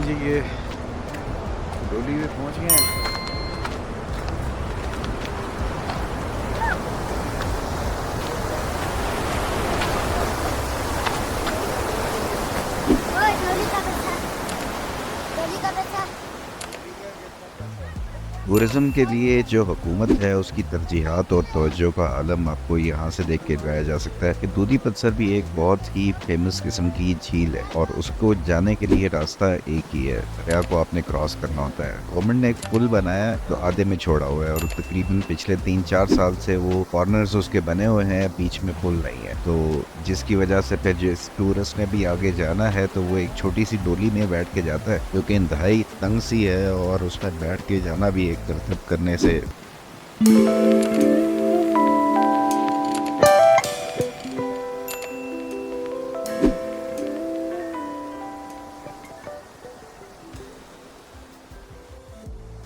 जी ये डोली में पहुंच गए हैं। टूरिज़्म के लिए जो हुकूमत है उसकी तरजीहात और तवज्जो का आलम आपको यहाँ से देख के लगाया जा सकता है कि दूधी पत्थर भी एक बहुत ही फेमस किस्म की झील है और उसको जाने के लिए रास्ता एक ही है, दरिया को आपने क्रॉस करना होता है। गवर्नमेंट ने एक पुल बनाया है तो आधे में छोड़ा हुआ है और तकरीबन पिछले 3-4 साल से वो कॉर्नर्स उसके बने हुए हैं, बीच में पुल नहीं है, तो जिसकी वजह से फिर जिस टूरिस्ट ने भी आगे जाना है तो वो एक छोटी सी डोली में बैठ के जाता है जो कि इंतहाई तंग सी है और उसमें बैठ के जाना भी एक तरतब करने से